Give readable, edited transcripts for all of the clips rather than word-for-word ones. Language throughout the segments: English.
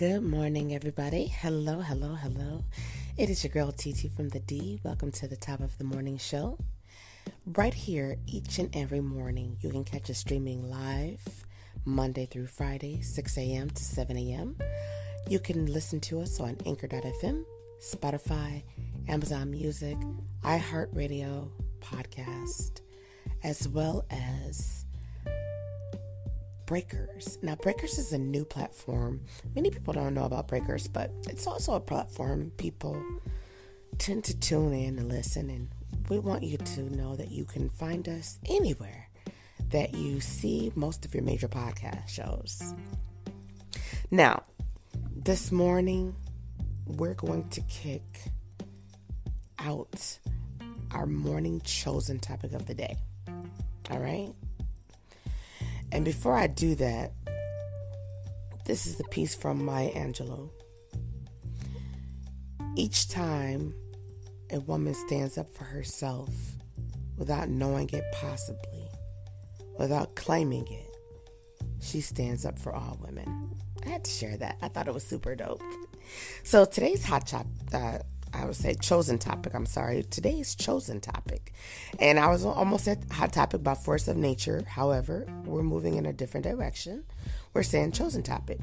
Good morning, everybody. Hello, hello, hello. It is your girl, TT from the D. Welcome to the top of the morning show. Right here, each and every morning, you can catch us streaming live Monday through Friday, 6 a.m. to 7 a.m. You can listen to us on Anchor.fm, Spotify, Amazon Music, iHeartRadio, podcast, as well as Breakers. Now, Breakers is a new platform. Many people don't know about Breakers, but it's also a platform people tend to tune in and listen, and we want you to know that you can find us anywhere that you see most of your major podcast shows. Now, this morning, we're going to kick out our morning chosen topic of the day. All right? And before I do that, this is the piece from Maya Angelou. Each time a woman stands up for herself without knowing it possibly, without claiming it, she stands up for all women. I had to share that. I thought it was super dope. So today's chosen topic. Today's chosen topic. And I was almost at hot topic by force of nature. However, we're moving in a different direction. We're saying chosen topic.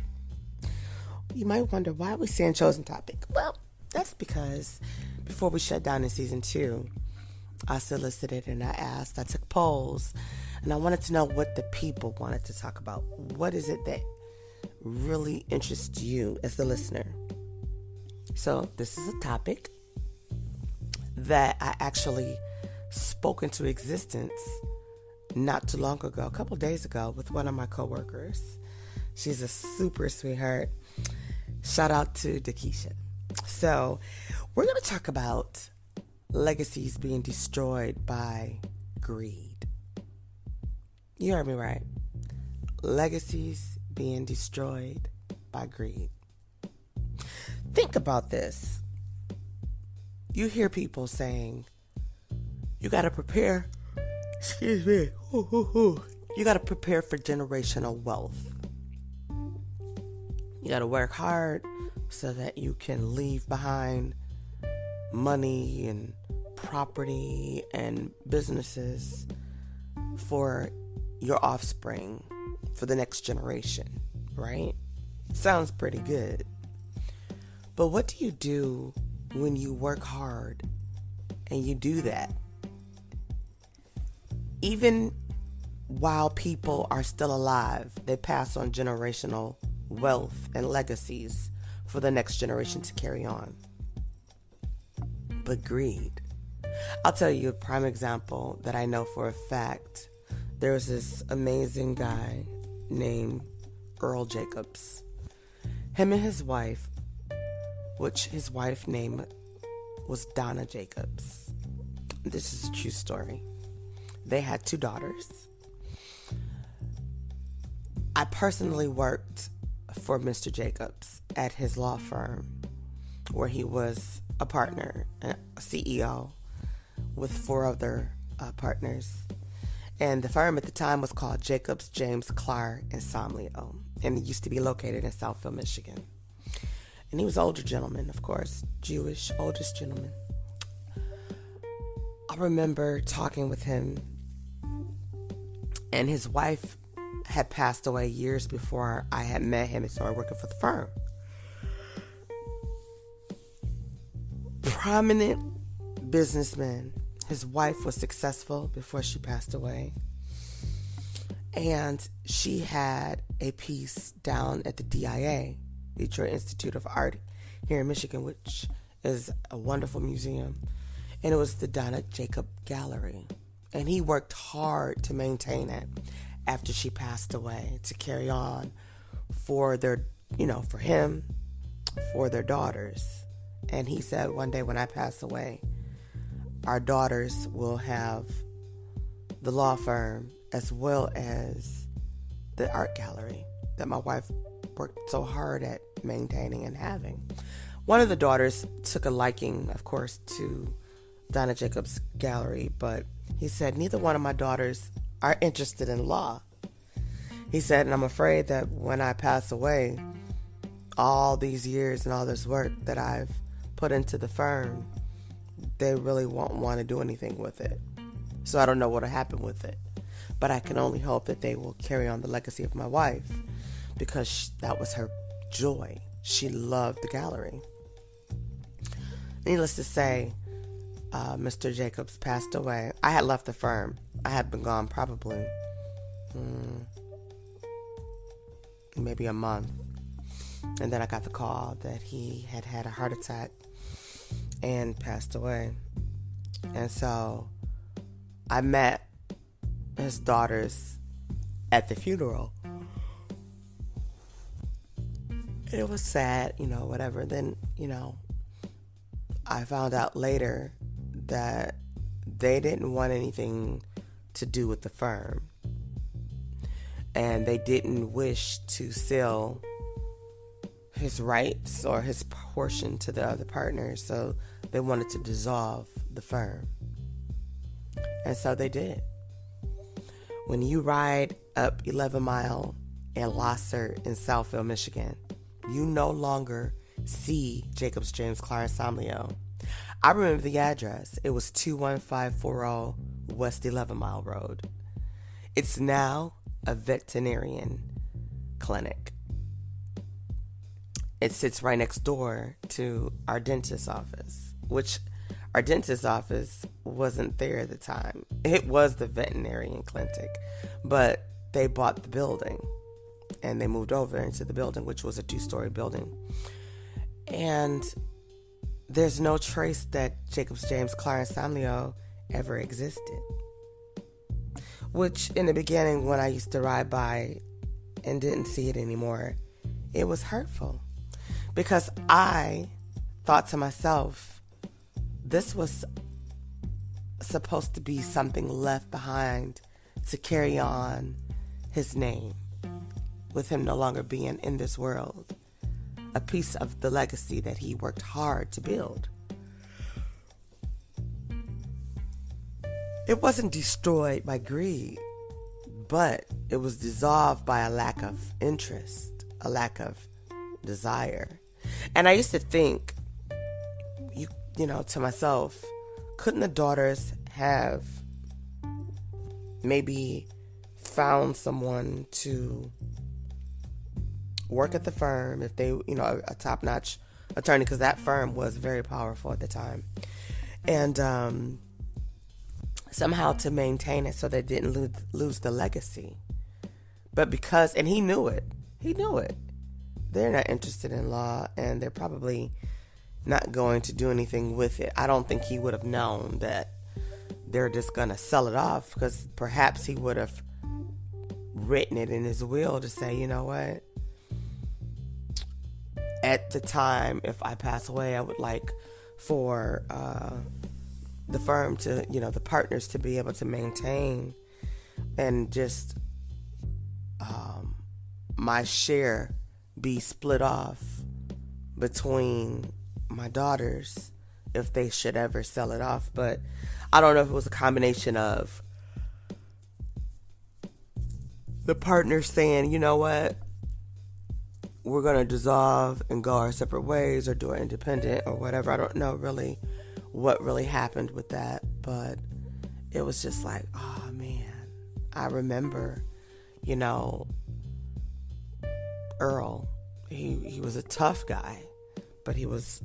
You might wonder, why are we saying chosen topic? Well, that's because before we shut down in season 2, I solicited and I took polls, and I wanted to know what the people wanted to talk about. What is it that really interests you as the listener? So this is a topic that I actually spoke into existence not too long ago, a couple days ago, with one of my coworkers. She's a super sweetheart. Shout out to Dakisha. So we're going to talk about legacies being destroyed by greed. You heard me right. Legacies being destroyed by greed. Think about this. You hear people saying, you got to prepare, you got to prepare for generational wealth. You got to work hard so that you can leave behind money and property and businesses for your offspring, for the next generation, right? Sounds pretty good. But what do you do when you work hard and you do that? Even while people are still alive, they pass on generational wealth and legacies for the next generation to carry on. But greed. I'll tell you a prime example that I know for a fact. There was this amazing guy named Earl Jacobs. Him and his wife, which his wife's name was Donna Jacobs. This is a true story. They had 2 daughters. I personally worked for Mr. Jacobs at his law firm, where he was a partner, a CEO, with 4 other partners. And the firm at the time was called Jacobs, James, Clark, and Somlio. And it used to be located in Southfield, Michigan. And he was an older gentleman, of course, Jewish, oldest gentleman. I remember talking with him, and his wife had passed away years before I had met him and started working for the firm. Prominent businessman. His wife was successful before she passed away. And she had a piece down at the DIA, Detroit Institute of Art, here in Michigan, which is a wonderful museum. And it was the Donna Jacob Gallery. And he worked hard to maintain it after she passed away, to carry on for their, for him, for their daughters. And he said, one day when I pass away, our daughters will have the law firm as well as the art gallery that my wife worked so hard at maintaining and having. One of the daughters took a liking, of course, to Donna Jacobs' gallery, but he said, neither one of my daughters are interested in law. He said, and I'm afraid that when I pass away, all these years and all this work that I've put into the firm, they really won't want to do anything with it. So I don't know what'll happen with it. But I can only hope that they will carry on the legacy of my wife, because that was her joy. She loved the gallery. Needless to say, Mr. Jacobs passed away. I had left the firm. I had been gone probably maybe a month. And then I got the call that he had had a heart attack and passed away. And so I met his daughters at the funeral. It was sad, whatever. Then, I found out later that they didn't want anything to do with the firm. And they didn't wish to sell his rights or his portion to the other partners. So they wanted to dissolve the firm. And so they did. When you ride up 11 Mile and Lossert in Southfield, Michigan, you no longer see Jacobs James Clarence Samleo. I remember the address. It was 21540 West 11 Mile Road. It's now a veterinarian clinic. It sits right next door to our dentist's office, which our dentist's office wasn't there at the time. It was the veterinarian clinic, but they bought the building and they moved over into the building, which was a 2-story building. And there's no trace that Jacobs James Clarence Samleo ever existed. Which in the beginning, when I used to ride by and didn't see it anymore, it was hurtful. Because I thought to myself, this was supposed to be something left behind to carry on his name, with him no longer being in this world. A piece of the legacy that he worked hard to build. It wasn't destroyed by greed, but it was dissolved by a lack of interest, a lack of desire. And I used to think, to myself, couldn't the daughters have maybe found someone to work at the firm if they, a top-notch attorney, because that firm was very powerful at the time, and somehow to maintain it so they didn't lose the legacy. But and he knew it, they're not interested in law, and they're probably not going to do anything with it. I don't think he would have known that they're just going to sell it off, because perhaps he would have written it in his will to say, you know what, at the time, if I pass away, I would like for the firm to, the partners to be able to maintain and just my share be split off between my daughters if they should ever sell it off. But I don't know if it was a combination of the partners saying, you know what, we're going to dissolve and go our separate ways, or do it independent or whatever. I don't know really what really happened with that, but it was just like, oh man, I remember, Earl, he was a tough guy, but he was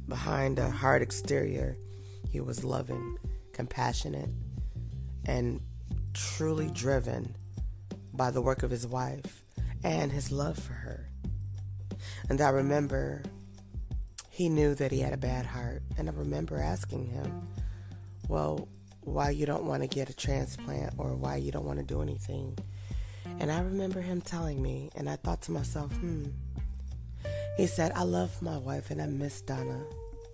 behind a hard exterior. He was loving, compassionate, and truly driven by the work of his wife and his love for her. And I remember he knew that he had a bad heart. And I remember asking him, well, why you don't want to get a transplant, or why you don't want to do anything. And I remember him telling me, and I thought to myself, He said, I love my wife and I miss Donna.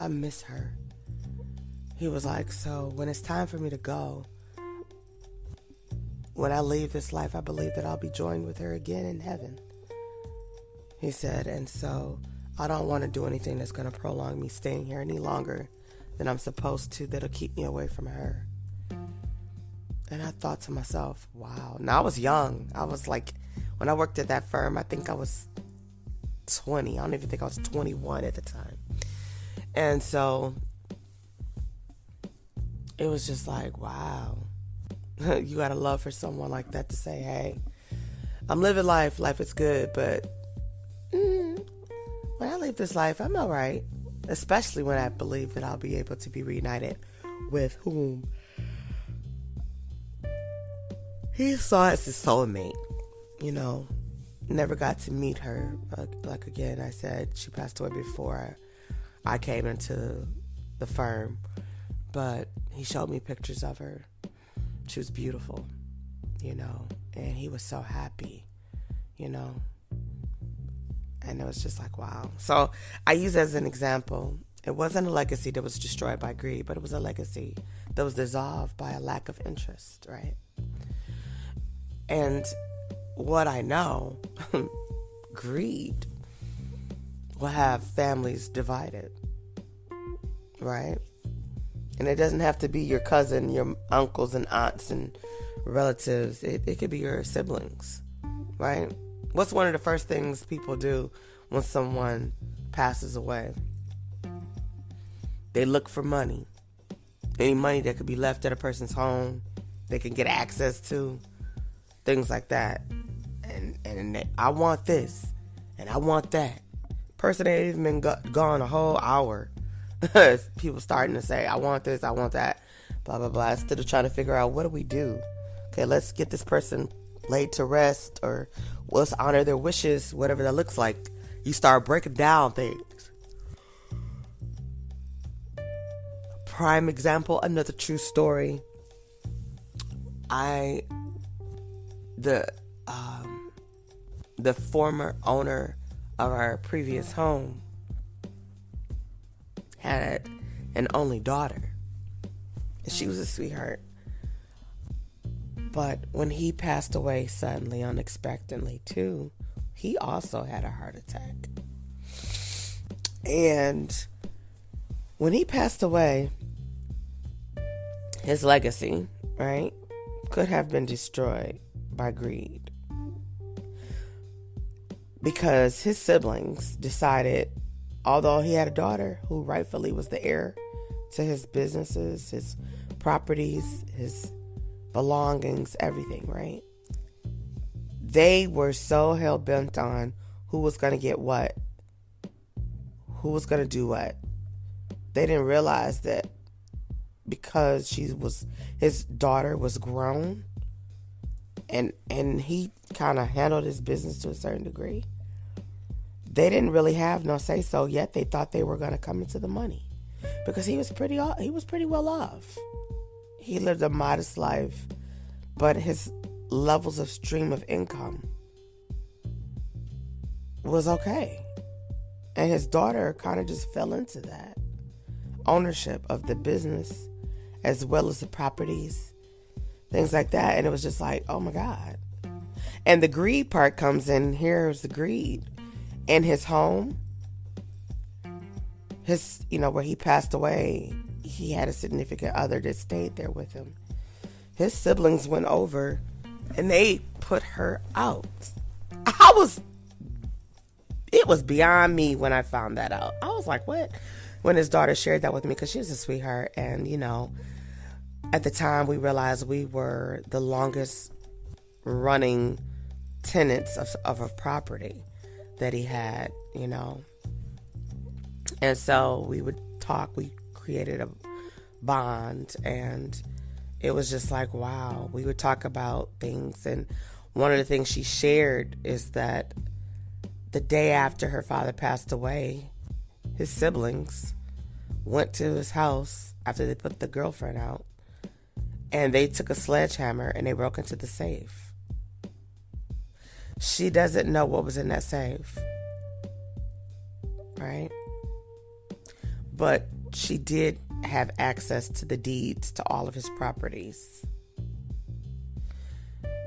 I miss her. He was like, so when it's time for me to go, when I leave this life, I believe that I'll be joined with her again in heaven. He said, and so I don't want to do anything that's going to prolong me staying here any longer than I'm supposed to, that'll keep me away from her. And I thought to myself, wow. Now I was young. I was like, when I worked at that firm, I think I was 20. I don't even think I was 21 at the time. And so it was just like, wow. You got to love for someone like that to say, hey, I'm living life. Life is good, but when I leave this life, I'm all right. Especially when I believe that I'll be able to be reunited with whom he saw as his soulmate. You know, never got to meet her. Like again, I said, she passed away before I came into the firm. But he showed me pictures of her. She was beautiful, you know, and he was so happy, you know. And it was just like, wow. So I use it as an example. It wasn't a legacy that was destroyed by greed, but it was a legacy that was dissolved by a lack of interest, right? And what I know, greed will have families divided, right? And it doesn't have to be your cousin, your uncles and aunts and relatives. It could be your siblings, right? What's one of the first things people do when someone passes away? They look for money. Any money that could be left at a person's home, they can get access to, things like that. And I want this, and I want that. Person ain't even been gone a whole hour. People starting to say, I want this, I want that, blah, blah, blah. Instead of trying to figure out, what do we do? Okay, let's get this person laid to rest, or let's honor their wishes, whatever that looks like. You start breaking down things. Prime example, another true story. The former owner of our previous home had an only daughter. And she was a sweetheart. But when he passed away suddenly, unexpectedly too, he also had a heart attack. And when he passed away, his legacy, right, could have been destroyed by greed. Because his siblings decided, although he had a daughter who rightfully was the heir to his businesses, his properties, his belongings, everything, right? They were so hell-bent on who was going to get what, who was going to do what. They didn't realize that because his daughter was grown, and he kind of handled his business to a certain degree. They didn't really have no say so, yet they thought they were going to come into the money because he was pretty well off. He lived a modest life, but his levels of stream of income was okay. And his daughter kind of just fell into that ownership of the business as well as the properties, things like that. And it was just like, oh my God. And the greed part comes in. Here's the greed. In his home, where he passed away, he had a significant other that stayed there with him. His siblings went over and they put her out. It was beyond me when I found that out. I was like, what? When his daughter shared that with me, because she was a sweetheart. And, at the time we realized we were the longest running tenants of a property that he had, And so we would talk. We created a bond, and it was just like, wow. We would talk about things, and one of the things she shared is that the day after her father passed away, his siblings went to his house after they put the girlfriend out, and they took a sledgehammer and they broke into the safe. She doesn't know what was in that safe, right? But she did have access to the deeds to all of his properties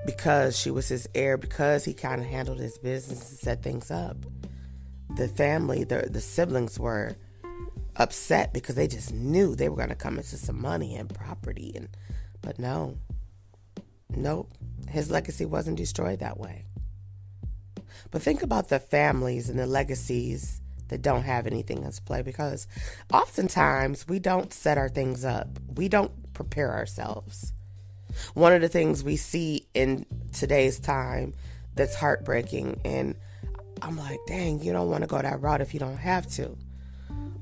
because she was his heir, because he kind of handled his business and set things up. The family, the siblings were upset because they just knew they were going to come into some money and property, but nope, his legacy wasn't destroyed that way. But think about the families and the legacies that don't have anything else to play, because oftentimes we don't set our things up. We don't prepare ourselves. One of the things we see in today's time that's heartbreaking, and I'm like, dang, you don't want to go that route if you don't have to.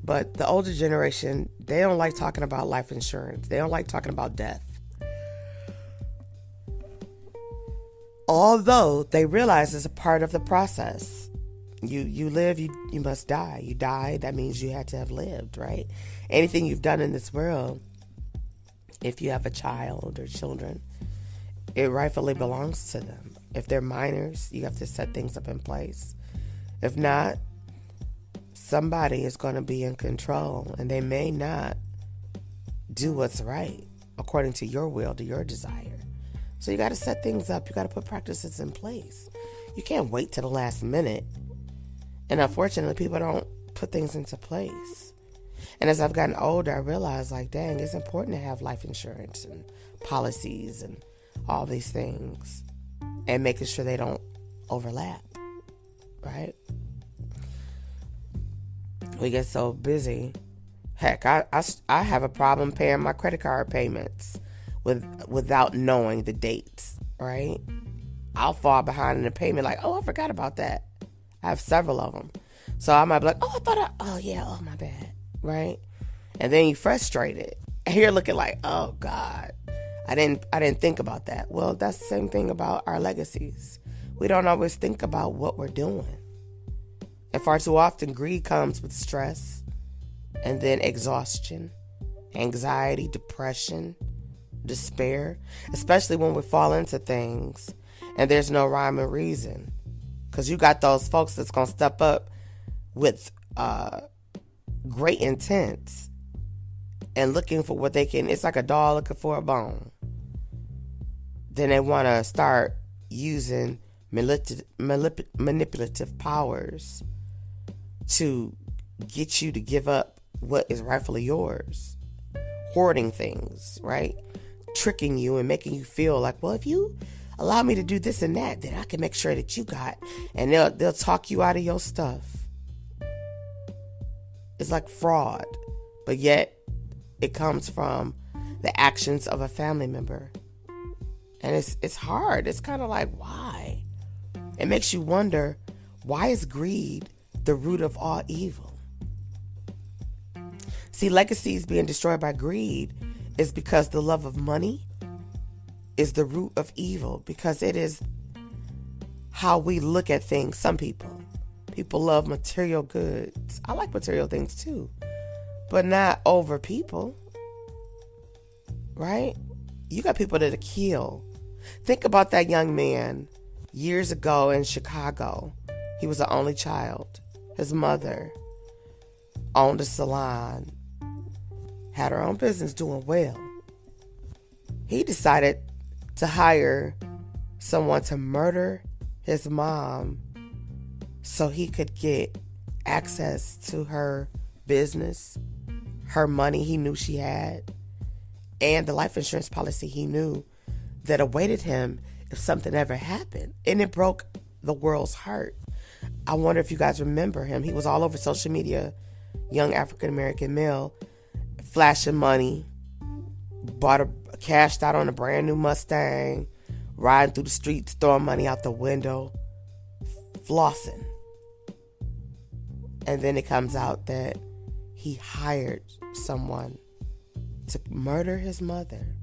But the older generation, they don't like talking about life insurance. They don't like talking about death. Although they realize it's a part of the process. You live, you must die. You die, that means you had to have lived, right? Anything you've done in this world, if you have a child or children, it rightfully belongs to them. If they're minors, you have to set things up in place. If not, somebody is going to be in control, and they may not do what's right according to your will, to your desire. So you got to set things up. You got to put practices in place. You can't wait till the last minute. And unfortunately, people don't put things into place. And as I've gotten older, I realize, like, dang, it's important to have life insurance and policies and all these things, and making sure they don't overlap, right? We get so busy. Heck, I have a problem paying my credit card payments without knowing the dates, right? I'll fall behind in the payment, like, oh, I forgot about that. I have several of them. So I might be like, oh, my bad, right? And then you're frustrated. And you're looking like, oh, God, I didn't think about that. Well, that's the same thing about our legacies. We don't always think about what we're doing. And far too often, greed comes with stress, and then exhaustion, anxiety, depression, despair, especially when we fall into things and there's no rhyme or reason. Because you got those folks that's going to step up with great intents and looking for what they can. It's like a dog looking for a bone. Then they want to start using manipulative powers to get you to give up what is rightfully yours. Hoarding things, right? Tricking you and making you feel like, well, if you allow me to do this and that, then I can make sure that you got, and they'll talk you out of your stuff. It's like fraud, but yet it comes from the actions of a family member. And it's hard. It's kind of like, why? It makes you wonder, why is greed the root of all evil? See, legacies being destroyed by greed is because the love of money is the root of evil, because it is how we look at things. Some people love material goods. I like material things too, but not over people, right? You got people that kill. Think about that young man years ago in Chicago. He was the only child. His mother owned a salon, had her own business, doing well. He decided to hire someone to murder his mom so he could get access to her business, her money he knew she had, and the life insurance policy he knew that awaited him if something ever happened. And it broke the world's heart. I wonder if you guys remember him. He was all over social media, young African-American male, flashing money, cashed out on a brand new Mustang, riding through the streets, throwing money out the window, flossing. And then it comes out that he hired someone to murder his mother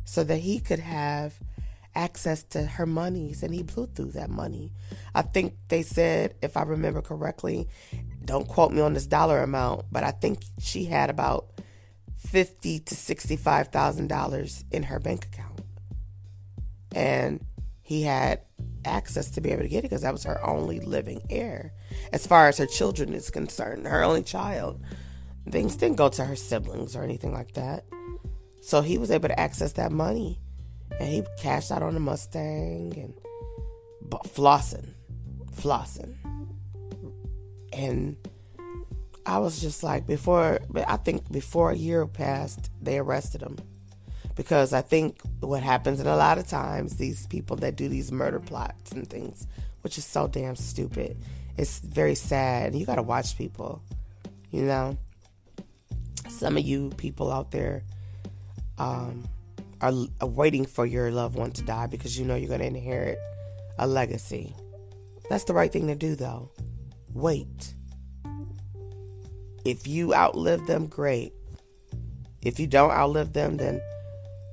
so that he could have access to her monies, and he blew through that money. I think they said, if I remember correctly, don't quote me on this dollar amount, but I think she had about $50,000 to $65,000 in her bank account, and he had access to be able to get it because that was her only living heir. As far as her children is concerned, her only child, things didn't go to her siblings or anything like that. So he was able to access that money, and he cashed out on a Mustang and flossing. And I was just like, before a year passed, they arrested him. Because I think what happens, and a lot of times these people that do these murder plots and things, which is so damn stupid. It's very sad. You got to watch people, you know. Some of you people out there are waiting for your loved one to die because you know you're going to inherit a legacy. That's the right thing to do, though. Wait. If you outlive them, great. If you don't outlive them, then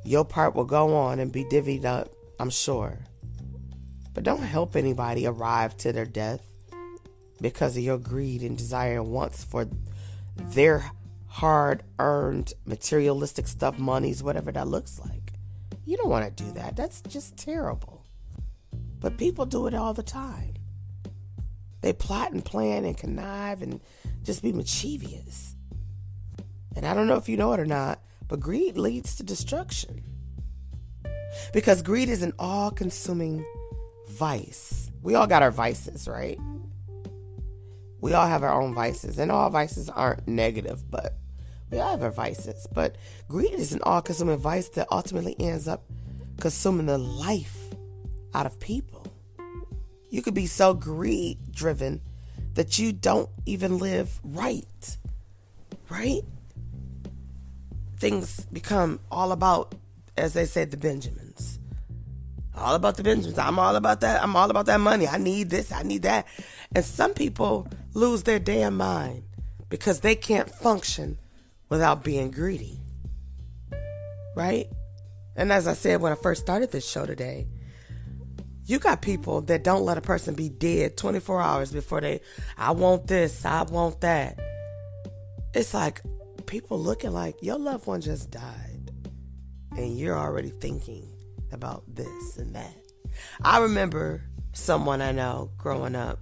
your part will go on and be divvied up, I'm sure. But don't help anybody arrive to their death because of your greed and desire and wants for their hard-earned materialistic stuff, monies, whatever that looks like. You don't want to do that. That's just terrible. But people do it all the time. They plot and plan and connive and just be mischievous. And I don't know if you know it or not, but greed leads to destruction. Because greed is an all-consuming vice. We all got our vices, right? We all have our own vices. And all vices aren't negative, but we all have our vices. But greed is an all-consuming vice that ultimately ends up consuming the life out of people. You could be so greed-driven that you don't even live right. Right? Things become all about, as they say, the Benjamins. All about the Benjamins. I'm all about that. I'm all about that money. I need this. I need that. And some people lose their damn mind because they can't function without being greedy. Right? And as I said when I first started this show today, you got people that don't let a person be dead 24 hours before I want this, I want that. It's like people looking like your loved one just died and you're already thinking about this and that. I remember someone I know growing up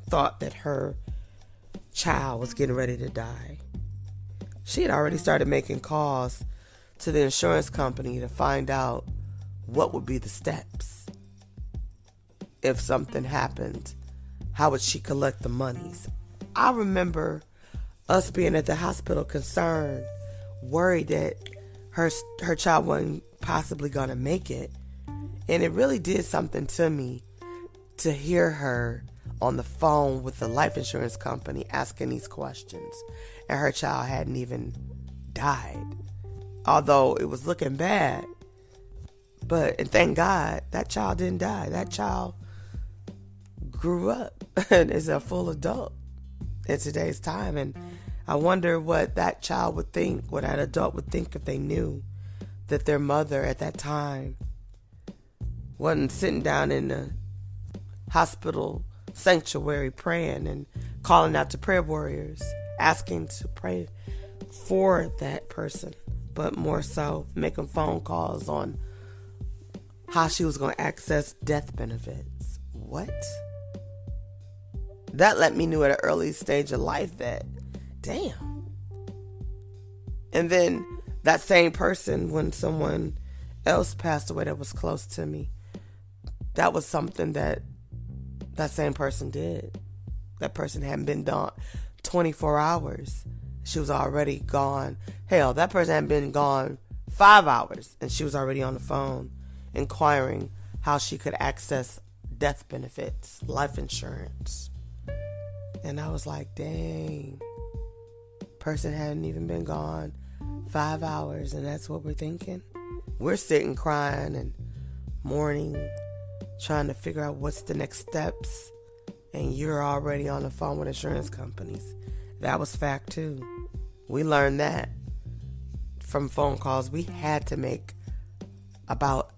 thought that her child was getting ready to die. She had already started making calls to the insurance company to find out what would be the steps. If something happened, how would she collect the monies? I remember us being at the hospital concerned, worried that her child wasn't possibly going to make it. And it really did something to me to hear her on the phone with the life insurance company asking these questions. And her child hadn't even died. Although it was looking bad. And thank God, that child didn't die. That child grew up and is a full adult in today's time. And I wonder what that child would think, what that adult would think if they knew that their mother at that time wasn't sitting down in the hospital sanctuary praying and calling out to prayer warriors, asking to pray for that person, but more so making phone calls on how she was going to access death benefits. What? That let me know at an early stage of life that, damn. And then that same person, when someone else passed away that was close to me, that was something that same person did. That person hadn't been gone 24 hours. She was already gone. Hell, that person hadn't been gone 5 hours, and she was already on the phone inquiring how she could access death benefits, life insurance. And I was like, dang, person hadn't even been gone 5 hours, and that's what we're thinking. We're sitting crying and mourning, trying to figure out what's the next steps, and you're already on the phone with insurance companies. That was fact too. We learned that from phone calls we had to make about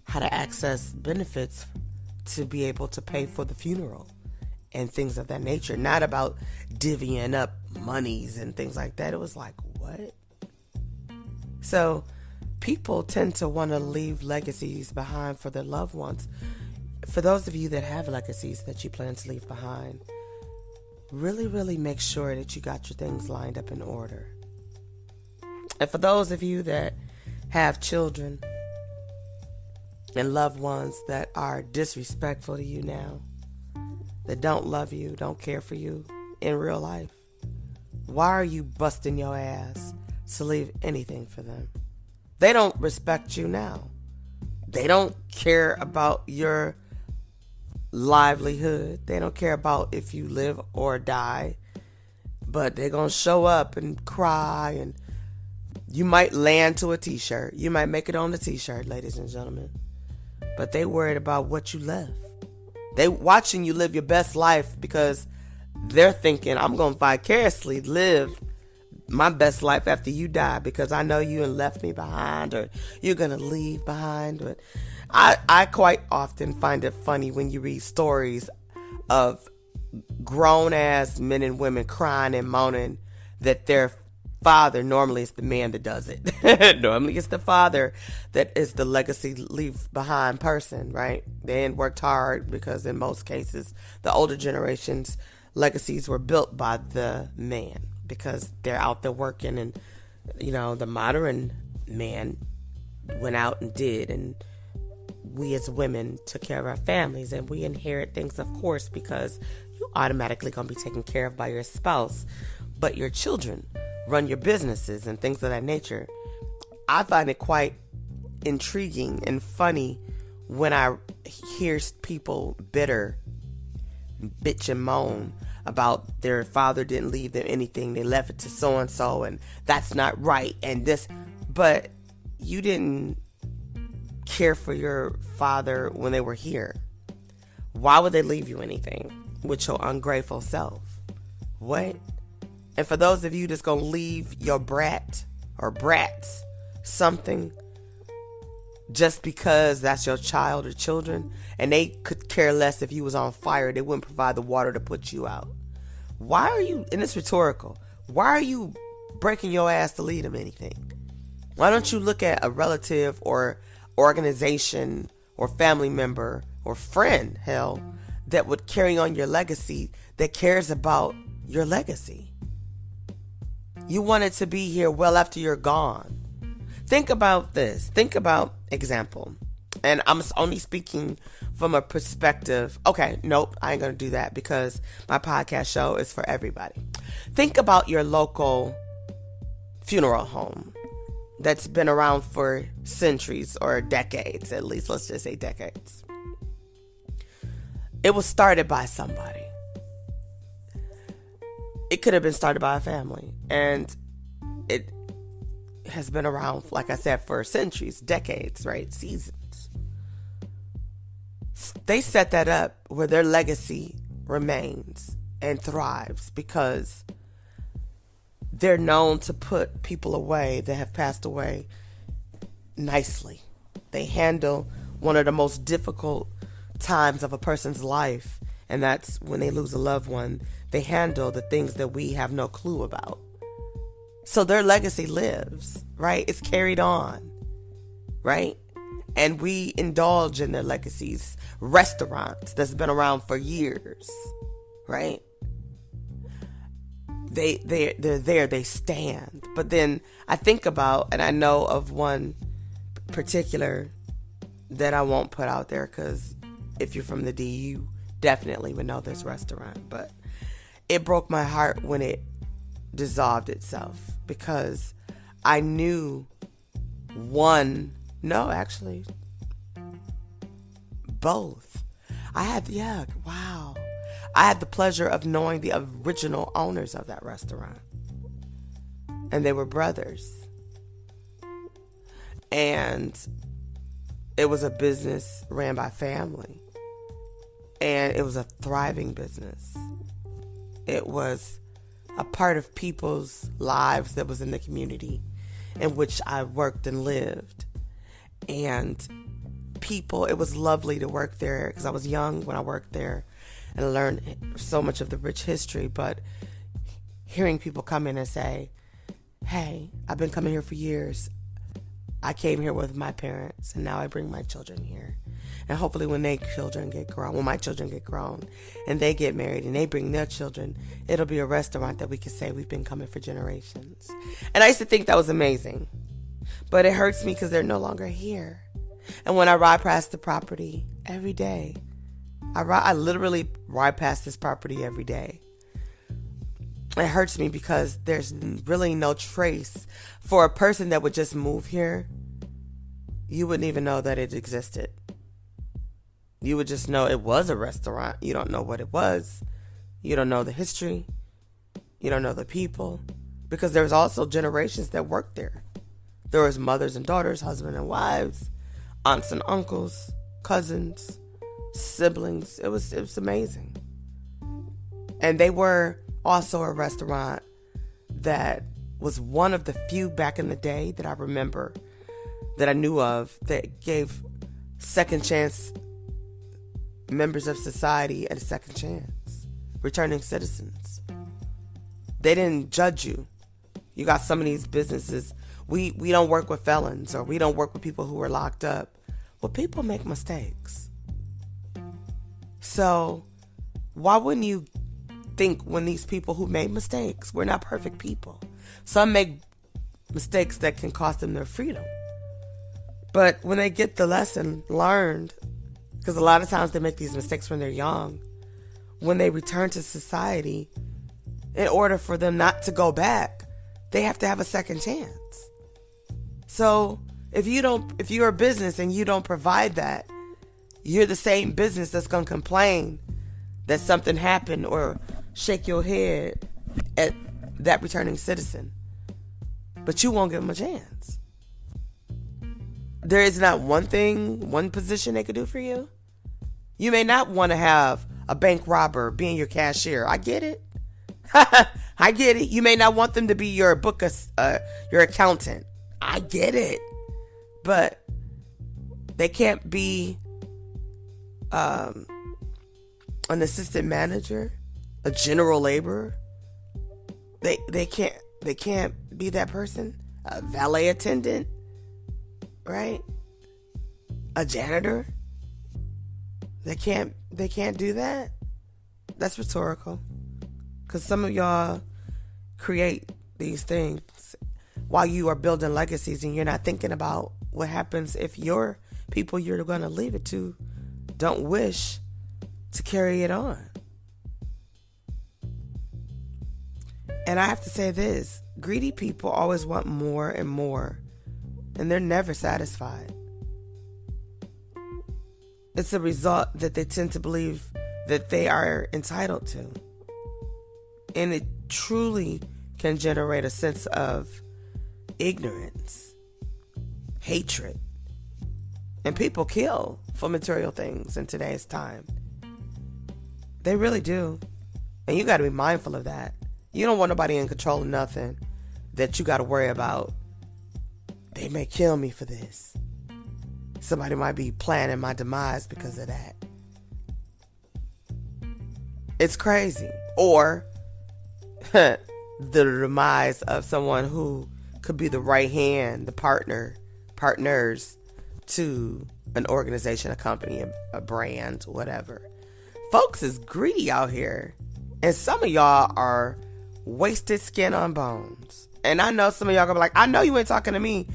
how to access benefits to be able to pay for the funeral and things of that nature. Not about divvying up monies and things like that. It was like, what? So people tend to want to leave legacies behind for their loved ones. For those of you that have legacies that you plan to leave behind, really, really make sure that you got your things lined up in order. And for those of you that have children and loved ones that are disrespectful to you now, that don't love you, don't care for you in real life, why are you busting your ass to leave anything for them? They don't respect you now. They don't care about your livelihood. They don't care about if you live or die, but they're going to show up and cry, and you might land to a t-shirt. You might make it on the t-shirt, ladies and gentlemen. But they worried about what you left. They watching you live your best life because they're thinking, I'm going to vicariously live my best life after you die because I know you and left me behind, or you're going to leave behind. But I quite often find it funny when you read stories of grown-ass men and women crying and moaning that their father, normally it's the man that does it. Normally it's the father that is the legacy leave behind person, right? They ain't worked hard because in most cases, the older generations, legacies were built by the man because they're out there working, and, you know, the modern man went out and did, and we as women took care of our families, and we inherit things, of course, because you automatically going to be taken care of by your spouse, but your children run your businesses and things of that nature. I find it quite intriguing and funny when I hear people bitter, bitch and moan about their father didn't leave them anything. They left it to so-and-so, and that's not right, and this. But you didn't care for your father when they were here. Why would they leave you anything with your ungrateful self? What? And for those of you that's going to leave your brat or brats something just because that's your child or children, and they could care less if you was on fire, they wouldn't provide the water to put you out. Why are you, and it's rhetorical, why are you breaking your ass to leave them anything? Why don't you look at a relative or organization or family member or friend, hell, that would carry on your legacy, that cares about your legacy? You want it to be here well after you're gone. Think about this. Think about example. And I'm only speaking from a perspective. Okay, nope, I ain't going to do that because my podcast show is for everybody. Think about your local funeral home that's been around for centuries or decades, at least. Let's just say decades. It was started by somebody. It could have been started by a family, and it has been around, like I said, for centuries, decades, right? Seasons. They set that up where their legacy remains and thrives because they're known to put people away that have passed away nicely. They handle one of the most difficult times of a person's life, and that's when they lose a loved one. They handle the things that we have no clue about. So their legacy lives, right? It's carried on, right? And we indulge in their legacies. Restaurants that's been around for years, right? They're there, they stand. But then I think about, and I know of one particular that I won't put out there because if you're from the D, you definitely would know this restaurant. But it broke my heart when it dissolved itself because I knew both. I had the pleasure of knowing the original owners of that restaurant. And they were brothers. And it was a business ran by family. And it was a thriving business. It was a part of people's lives that was in the community in which I worked and lived. And it was lovely to work there because I was young when I worked there and I learned so much of the rich history. But hearing people come in and say, hey, I've been coming here for years. I came here with my parents and now I bring my children here. And hopefully when my children get grown and they get married and they bring their children, it'll be a restaurant that we can say we've been coming for generations. And I used to think that was amazing. But it hurts me because they're no longer here. And when I ride past the property every day, I literally ride past this property every day. It hurts me because there's really no trace. For a person that would just move here, you wouldn't even know that it existed. You would just know it was a restaurant. You don't know what it was. You don't know the history. You don't know the people. Because there's also generations that worked there. There was mothers and daughters, husbands and wives, aunts and uncles, cousins, siblings. It was amazing. And they were also a restaurant that was one of the few back in the day that I remember, that I knew of, that gave second chance members of society a second chance. Returning citizens. They didn't judge you. You got some of these businesses, we don't work with felons, or we don't work with people who are locked up. Well, people make mistakes. So why wouldn't you think, when these people who made mistakes, we're not perfect people. Some make mistakes that can cost them their freedom. But when they get the lesson learned, because a lot of times they make these mistakes when they're young, when they return to society, in order for them not to go back, they have to have a second chance. So if you're a business and you don't provide that, you're the same business that's going to complain that something happened or shake your head at that returning citizen. But you won't give them a chance. There is not one position they could do for you. You may not want to have a bank robber being your cashier. I get it. I get it. You may not want them to be your your accountant. I get it. But they can't be an assistant manager, a general laborer. They can't be that person. A valet attendant, right? A janitor. They can't do that. That's rhetorical. Because some of y'all create these things while you are building legacies, and you're not thinking about what happens if your people you're going to leave it to don't wish to carry it on. And I have to say this, greedy people always want more and more, and they're never satisfied. It's a result that they tend to believe that they are entitled to. And it truly can generate a sense of ignorance, hatred. And people kill for material things in today's time. They really do. And you got to be mindful of that. You don't want nobody in control of nothing that you got to worry about. They may kill me for this. Somebody might be planning my demise because of that. It's crazy. Or the demise of someone who could be the right hand, the partners to an organization, a company, a brand, whatever. Folks is greedy out here. And some of y'all are wasted skin on bones. And I know some of y'all gonna be like, I know you ain't talking to me.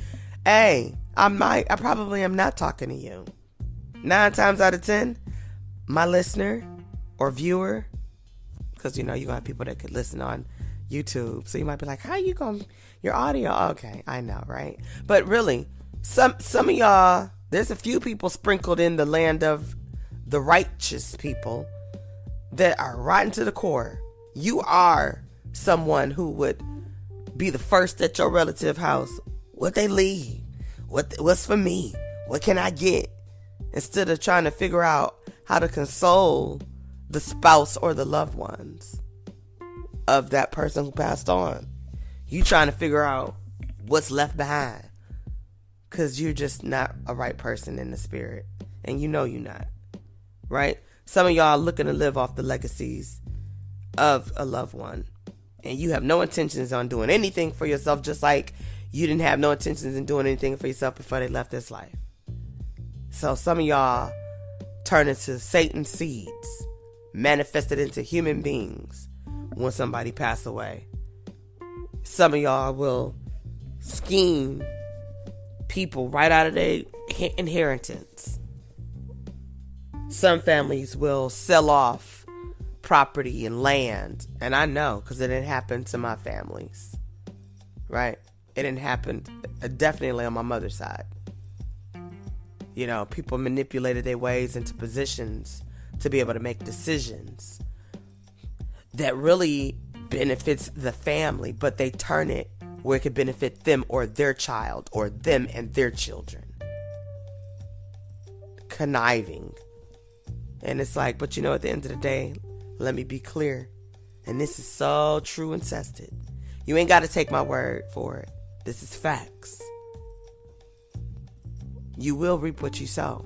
Hey, I probably am not talking to you. 9 times out of 10, my listener or viewer, because you're gonna have people that could listen on YouTube. So you might be like, how you gonna, your audio? Okay, I know, right? But really, some of y'all, there's a few people sprinkled in the land of the righteous people that are rotten to the core. You are someone who would be the first at your relative house. What they leave? What's for me? What can I get? Instead of trying to figure out how to console the spouse or the loved ones of that person who passed on. You trying to figure out what's left behind. Because you're just not a right person in the spirit. And you know you're not. Right? Some of y'all are looking to live off the legacies of a loved one. And you have no intentions on doing anything for yourself, just like you didn't have no intentions in doing anything for yourself before they left this life. So some of y'all turn into Satan's seeds, manifested into human beings when somebody passed away. Some of y'all will scheme people right out of their inheritance. Some families will sell off property and land. And I know, because it didn't happen to my families. Right? It didn't happen definitely on my mother's side. People manipulated their ways into positions to be able to make decisions that really benefits the family, but they turn it where it could benefit them or their child or them and their children. Conniving. And it's like, but at the end of the day, let me be clear. And this is so true and tested. You ain't got to take my word for it. This is facts. You will reap what you sow.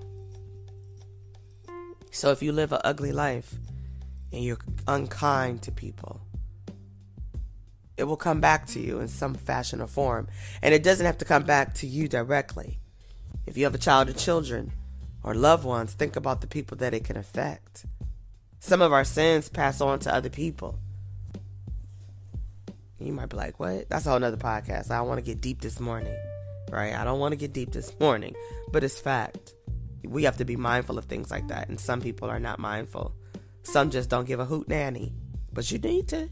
So if you live an ugly life and you're unkind to people, it will come back to you in some fashion or form. And it doesn't have to come back to you directly. If you have a child or children or loved ones, think about the people that it can affect. Some of our sins pass on to other people. You might be like, what? That's a whole nother podcast. I don't want to get deep this morning, right? I don't want to get deep this morning, but it's fact. We have to be mindful of things like that. And some people are not mindful. Some just don't give a hoot nanny. But you need to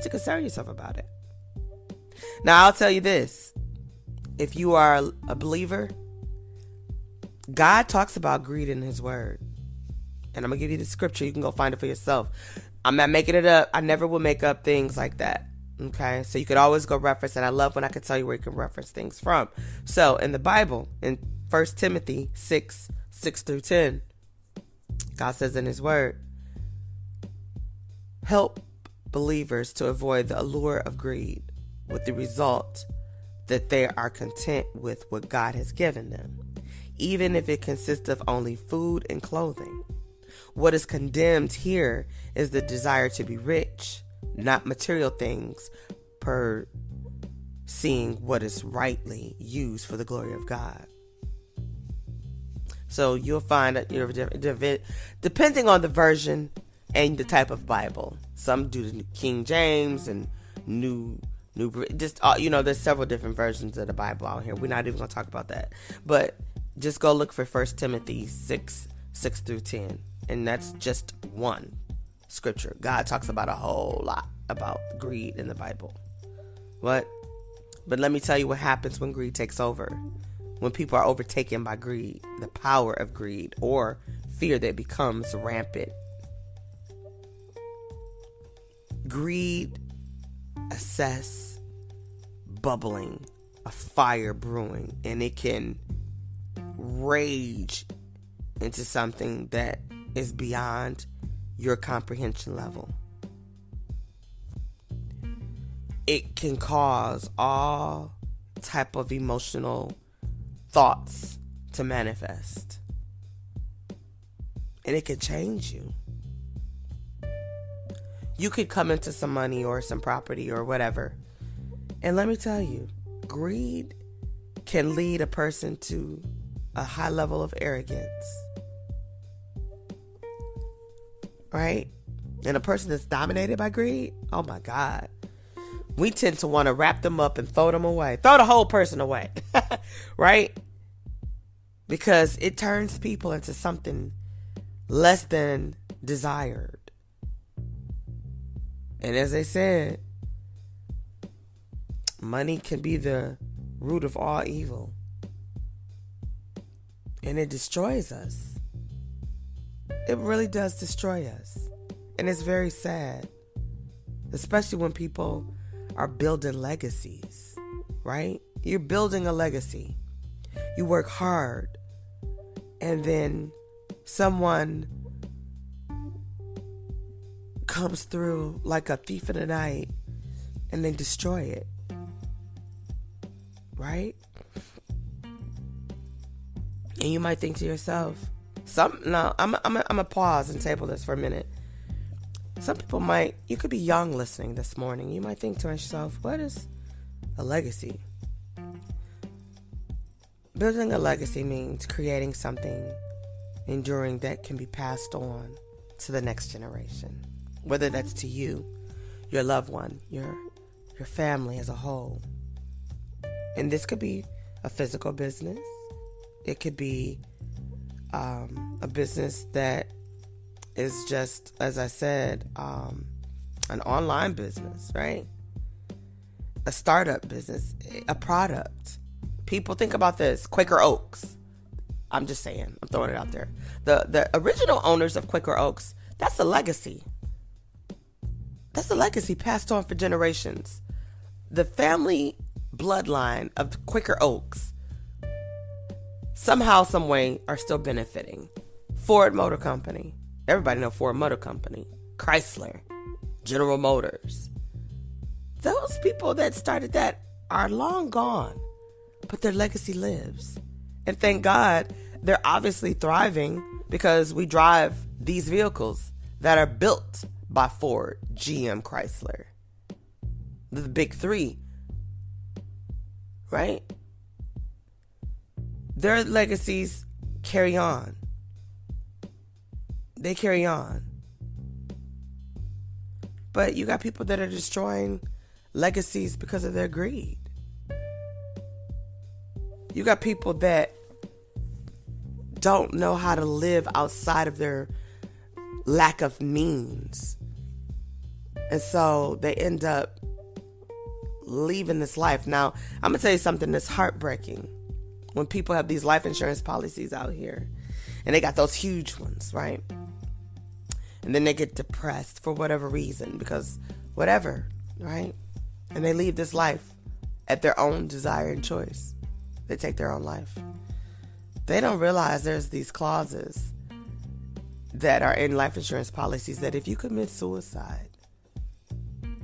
concern yourself about it. Now, I'll tell you this. If you are a believer, God talks about greed in his word. And I'm going to give you the scripture. You can go find it for yourself. I'm not making it up. I never will make up things like that. Okay, so you could always go reference, and I love when I can tell you where you can reference things from. So in the Bible, in 1 Timothy 6:6-10, God says in his word, help believers to avoid the allure of greed, with the result that they are content with what God has given them, even if it consists of only food and clothing. What is condemned here is the desire to be rich, not material things, per seeing what is rightly used for the glory of God. So you'll find that depending on the version and the type of Bible. Some do the King James and new just there's several different versions of the Bible out here. We're not even going to talk about that. But just go look for 1 Timothy 6:6-10, and that's just one scripture. God talks about a whole lot about greed in the Bible. What? But let me tell you what happens when greed takes over. When people are overtaken by greed, the power of greed, or fear that becomes rampant. Greed, assess, bubbling, a fire brewing, and it can rage into something that is beyond your comprehension level. It can cause all type of emotional thoughts to manifest. And it can change you. You could come into some money or some property or whatever. And let me tell you, greed can lead a person to a high level of arrogance. Right? And a person that's dominated by greed, oh my God. We tend to want to wrap them up and throw them away. Throw the whole person away. Right? Because it turns people into something less than desired. And as I said, money can be the root of all evil. And it destroys us. It really does destroy us. And it's very sad. Especially when people are building legacies, right? You're building a legacy. You work hard. And then someone comes through like a thief in the night and then destroy it. Right? And you might think to yourself, I'm gonna pause and table this for a minute. Some people you could be young listening this morning. You might think to yourself, what is a legacy? Building a legacy means creating something enduring that can be passed on to the next generation. Whether that's to you, your loved one, your family as a whole. And this could be a physical business. It could be a business that is just, as I said, an online business, right? A startup business, a product. People think about this. Quaker Oats. I'm just saying. I'm throwing it out there. The original owners of Quaker Oats, that's a legacy. That's a legacy passed on for generations. The family bloodline of Quaker Oaks somehow, some way are still benefiting. Ford Motor Company. Everybody know Ford Motor Company. Chrysler. General Motors. Those people that started that are long gone, but their legacy lives. And thank God they're obviously thriving because we drive these vehicles that are built by Ford, GM, Chrysler. The big three, right? Their legacies carry on. They carry on. But you got people that are destroying legacies because of their greed. You got people that don't know how to live outside of their lack of means. And so they end up leaving this life. Now, I'm going to tell you something that's heartbreaking. When people have these life insurance policies out here, and they got those huge ones, right? And then they get depressed for whatever reason, because whatever, right? And they leave this life at their own desire and choice. They take their own life. They don't realize there's these clauses that are in life insurance policies that if you commit suicide,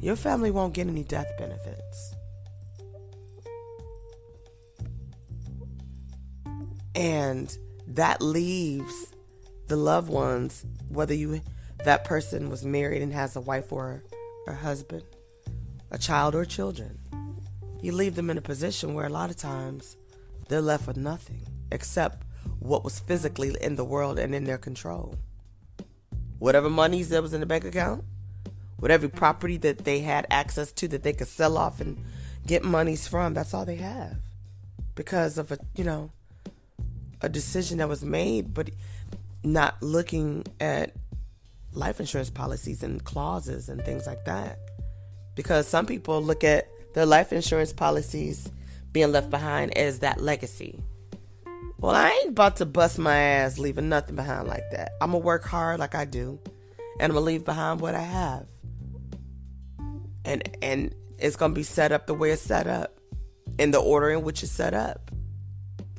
your family won't get any death benefits. And that leaves the loved ones, whether that person was married and has a wife or a husband, a child or children, you leave them in a position where a lot of times they're left with nothing except what was physically in the world and in their control. Whatever monies that was in the bank account, whatever property that they had access to that they could sell off and get monies from, that's all they have. Because of a decision that was made, but not looking at life insurance policies and clauses and things like that. Because some people look at their life insurance policies being left behind as that legacy. Well, I ain't about to bust my ass leaving nothing behind like that. I'm going to work hard like I do, and I'm going to leave behind what I have. And it's going to be set up the way it's set up, in the order in which it's set up.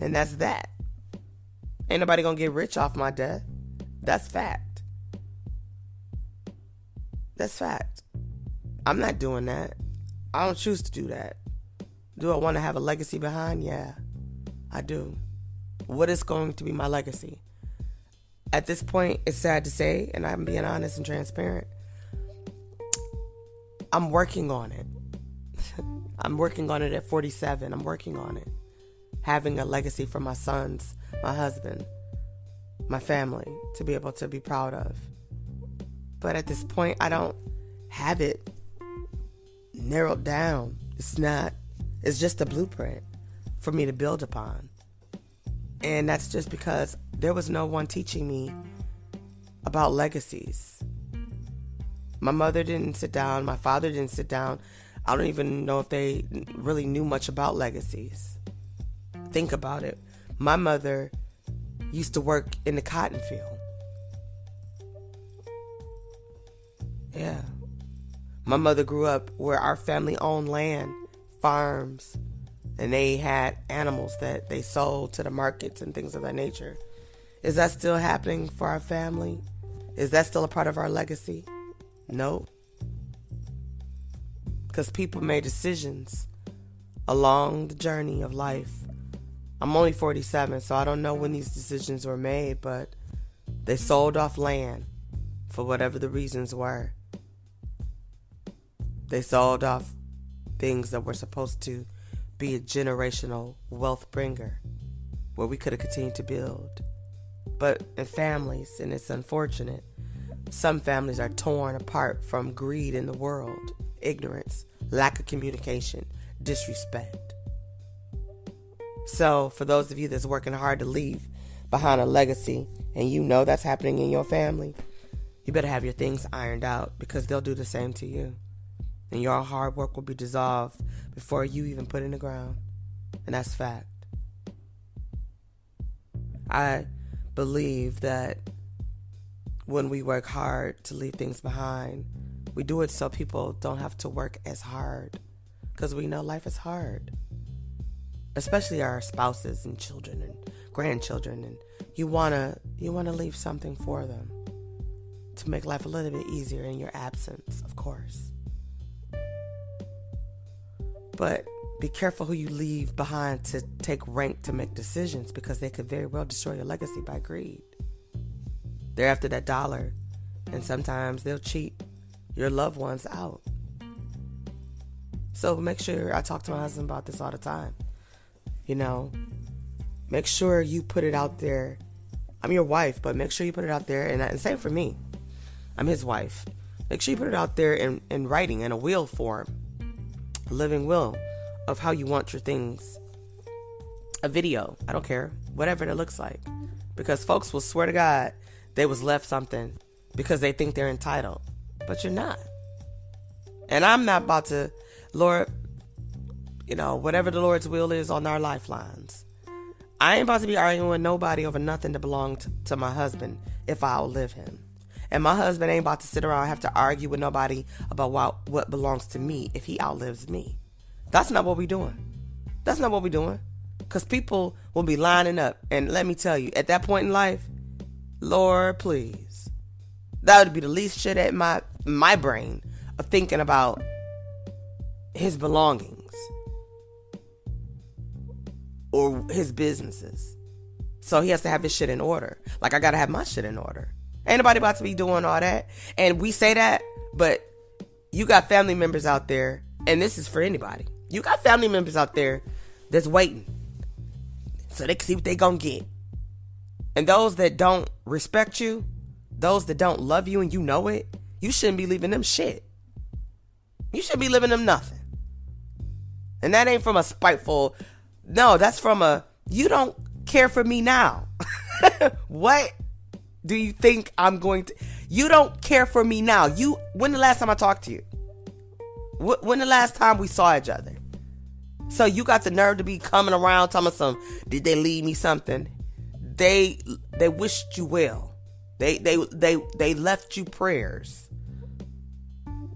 And that's that. Ain't nobody going to get rich off my death. That's fact. That's fact. I'm not doing that. I don't choose to do that. Do I want to have a legacy behind? Yeah, I do. What is going to be my legacy? At this point, it's sad to say, and I'm being honest and transparent, I'm working on it. I'm working on it at 47. I'm working on it. Having a legacy for my sons, my husband, my family, to be able to be proud of. But at this point, I don't have it narrowed down. It's just a blueprint for me to build upon. And that's just because there was no one teaching me about legacies. My mother didn't sit down. My father didn't sit down. I don't even know if they really knew much about legacies. Think about it. My mother used to work in the cotton field. Yeah. My mother grew up where our family owned land, farms, and they had animals that they sold to the markets and things of that nature. Is that still happening for our family? Is that still a part of our legacy? No. Because people made decisions along the journey of life. I'm only 47, so I don't know when these decisions were made, but they sold off land for whatever the reasons were. They sold off things that were supposed to be a generational wealth bringer where we could have continued to build. But in families, and it's unfortunate, some families are torn apart from greed in the world, ignorance, lack of communication, disrespect. So for those of you that's working hard to leave behind a legacy, and you know that's happening in your family, you better have your things ironed out, because they'll do the same to you. And your hard work will be dissolved before you even put it in the ground. And that's fact. I believe that when we work hard to leave things behind, we do it so people don't have to work as hard, because we know life is hard, especially our spouses and children and grandchildren, and you wanna leave something for them to make life a little bit easier in your absence, of course. But be careful who you leave behind to take rank to make decisions, because they could very well destroy your legacy by greed. They're after that dollar, and sometimes they'll cheat your loved ones out. So make sure, I talk to my husband about this all the time. Make sure you put it out there. I'm your wife, but make sure you put it out there, and same for me. I'm his wife. Make sure you put it out there in writing, in a will form, a living will of how you want your things. A video, I don't care, whatever it looks like. Because folks will swear to God they was left something because they think they're entitled. But you're not. And I'm not about to, Lord, whatever the Lord's will is on our lifelines. I ain't about to be arguing with nobody over nothing that belonged to my husband if I outlive him. And my husband ain't about to sit around and have to argue with nobody about what belongs to me if he outlives me. That's not what we're doing. That's not what we're doing. Because people will be lining up. And let me tell you, at that point in life, Lord, please. That would be the least shit at my brain of thinking about his belongings or his businesses. So he has to have his shit in order. Like I got to have my shit in order. Ain't nobody about to be doing all that. And we say that, but you got family members out there, and this is for anybody. You got family members out there that's waiting so they can see what they gonna get. And those that don't respect you, those that don't love you and you know it, you shouldn't be leaving them shit. You should be leaving them nothing. And that ain't from a spiteful, no, that's from a, you don't care for me now. What do you think I'm going to, you don't care for me now. When the last time I talked to you? When the last time we saw each other? So you got the nerve to be coming around telling me did they leave me something? They wished you well. They left you prayers.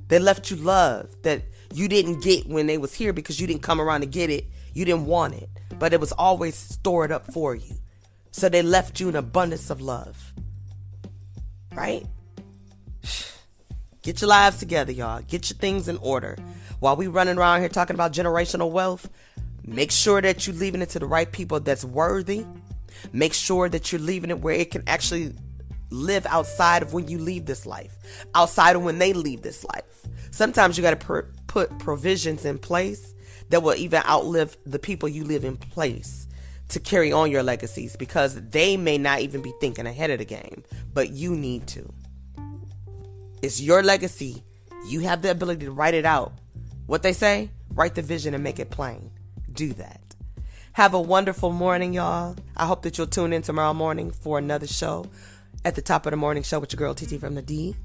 They left you love that you didn't get when they was here because you didn't come around to get it. You didn't want it, but it was always stored up for you. So they left you an abundance of love. Right? Get your lives together, y'all. Get your things in order. While we running around here talking about generational wealth, make sure that you're leaving it to the right people that's worthy. Make sure that you're leaving it where it can actually live outside of when you leave this life, outside of when they leave this life. Sometimes you got to put provisions in place that will even outlive the people you live in place to carry on your legacies, because they may not even be thinking ahead of the game, but you need to. It's your legacy. You have the ability to write it out. What they say, write the vision and make it plain. Do that. Have a wonderful morning, y'all. I hope that you'll tune in tomorrow morning for another show at the top of the morning show with your girl, TT from the D.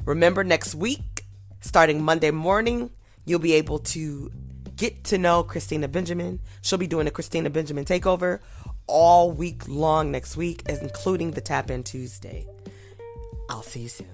Remember, next week, starting Monday morning, you'll be able to get to know Christina Benjamin. She'll be doing a Christina Benjamin takeover all week long next week, including the Tap In Tuesday. I'll see you soon.